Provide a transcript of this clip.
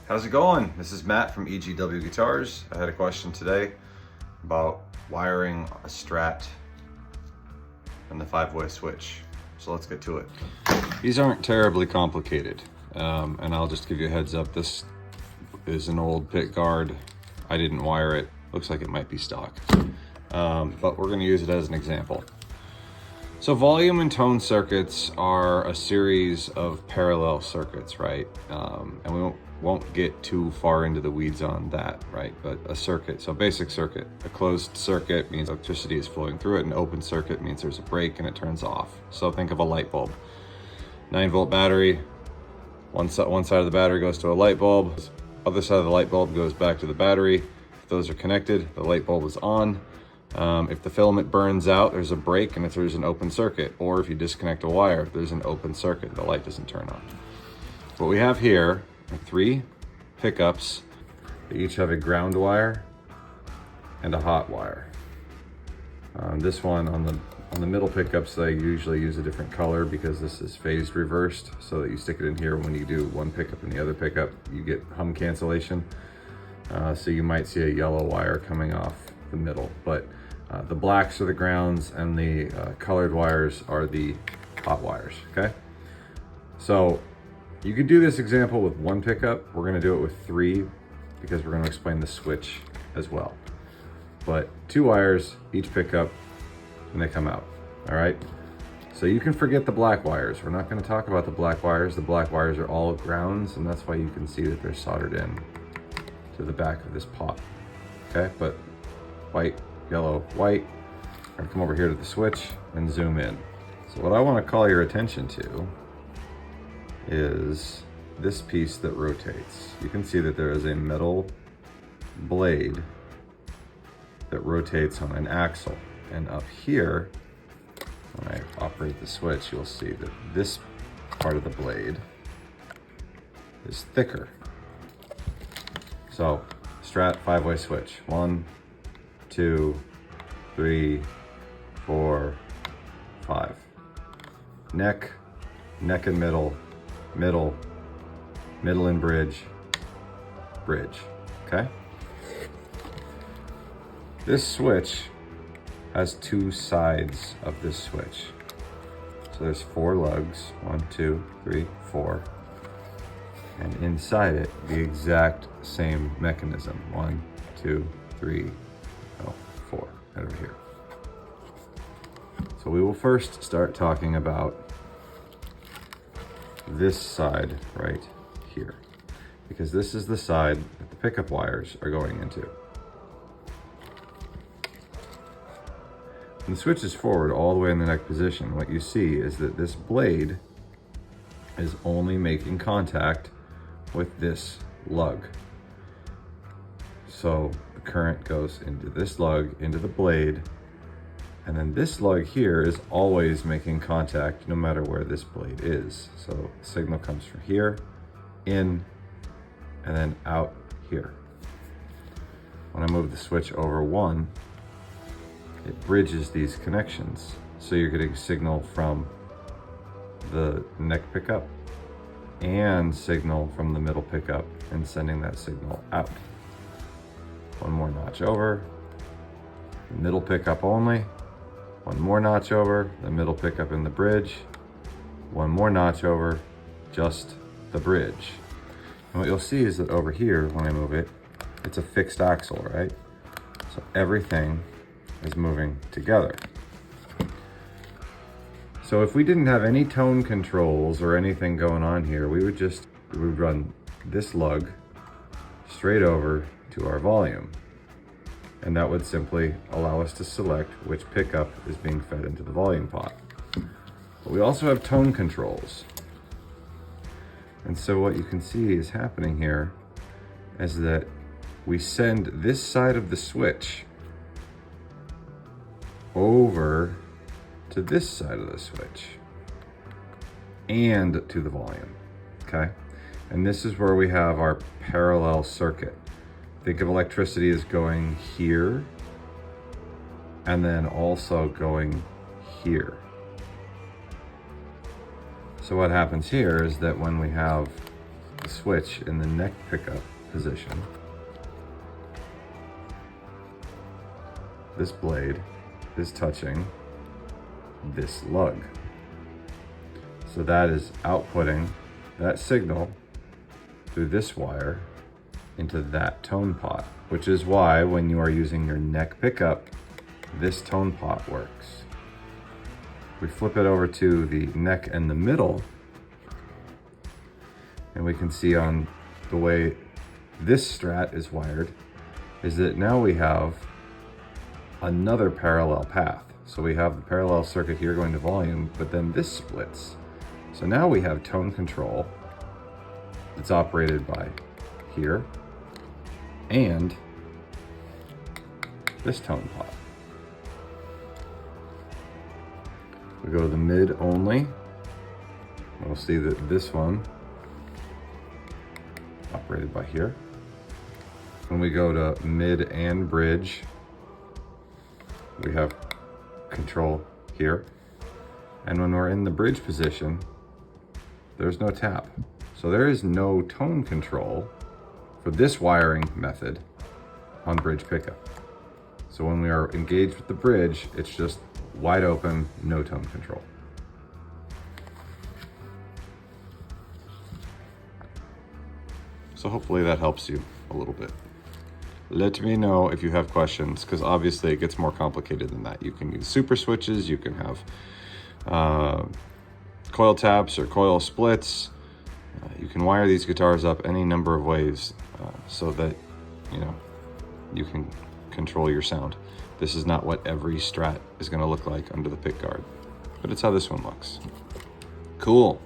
How's it going? This is Matt from EGW Guitars. I had a question today about wiring a Strat and the 5-way switch. So let's get to it. These aren't terribly complicated. And I'll just give you a heads up. This is an old pit guard. I didn't wire it. Looks like it might be stock. But we're gonna use it as an example. So volume and tone circuits are a series of parallel circuits, right? And we won't get too far into the weeds on that, right? But a circuit, so basic circuit. A closed circuit means electricity is flowing through it. An open circuit means there's a break and it turns off. So think of a light bulb. 9-volt battery, one side of the battery goes to a light bulb, other side of the light bulb goes back to the battery. If those are connected, the light bulb is on. If the filament burns out, there's a break and if there's an open circuit, or if you disconnect a wire, if there's an open circuit, the light doesn't turn on. What we have here are 3 pickups. They each have a ground wire and a hot wire. This one on the middle pickups, they usually use a different color because this is phased reversed, so that you stick it in here. When you do one pickup and the other pickup, you get hum cancellation. So you might see a yellow wire coming off the middle, but the blacks are the grounds and the colored wires are the hot wires, okay? So you could do this example with 1 pickup. We're gonna do it with 3 because we're gonna explain the switch as well. But 2 wires, each pickup, and they come out, all right? So you can forget the black wires. We're not gonna talk about the black wires. The black wires are all grounds, and that's why you can see that they're soldered in to the back of this pot, okay? But white, yellow, white. I'm gonna come over here to the switch and zoom in. So what I wanna call your attention to is this piece that rotates. You can see that there is a metal blade that rotates on an axle. And up here, when I operate the switch, you'll see that this part of the blade is thicker. So, Strat 5-way switch. 1, 2, 3, 4, 5. Neck and middle, middle and bridge, okay? This switch has 2 sides of this switch. So there's 4 lugs, 1, 2, 3, 4. And inside it, the exact same mechanism. 1, 2, 3, 4, right over here. So we will first start talking about this side right here, because this is the side that the pickup wires are going into. When the switch is forward all the way in the neck position, what you see is that this blade is only making contact with this lug. So the current goes into this lug, into the blade, and then this lug here is always making contact no matter where this blade is. So the signal comes from here, in, and then out here. When I move the switch over 1, it bridges these connections. So you're getting signal from the neck pickup and signal from the middle pickup and sending that signal out. 1 more notch over, middle pickup only. 1 more notch over, the middle pickup in the bridge. 1 more notch over, just the bridge. And what you'll see is that over here, when I move it, it's a fixed axle, right? So everything is moving together. So if we didn't have any tone controls or anything going on here, we would run this lug straight over to our volume. And that would simply allow us to select which pickup is being fed into the volume pot. But we also have tone controls. And so what you can see is happening here is that we send this side of the switch over to this side of the switch and to the volume, okay? And this is where we have our parallel circuit. Think of electricity as going here and then also going here. So what happens here is that when we have the switch in the neck pickup position, this blade is touching this lug. So that is outputting that signal through this wire into that tone pot, which is why when you are using your neck pickup, this tone pot works. We flip it over to the neck and the middle, and we can see on the way this Strat is wired is that now we have another parallel path. So we have the parallel circuit here going to volume, but then this splits. So now we have tone control that's operated by here and this tone pot. We go to the mid only. We'll see that this one operated by here. When we go to mid and bridge, we have control here. And when we're in the bridge position, there's no tap. So there is no tone control for this wiring method on bridge pickup. So when we are engaged with the bridge, it's just wide open, no tone control. So hopefully that helps you a little bit. Let me know if you have questions, because obviously it gets more complicated than that. You can use super switches, you can have coil taps or coil splits. You can wire these guitars up any number of ways so that you can control your sound. This is not what every Strat is going to look like under the pick guard, but it's how this one looks. Cool.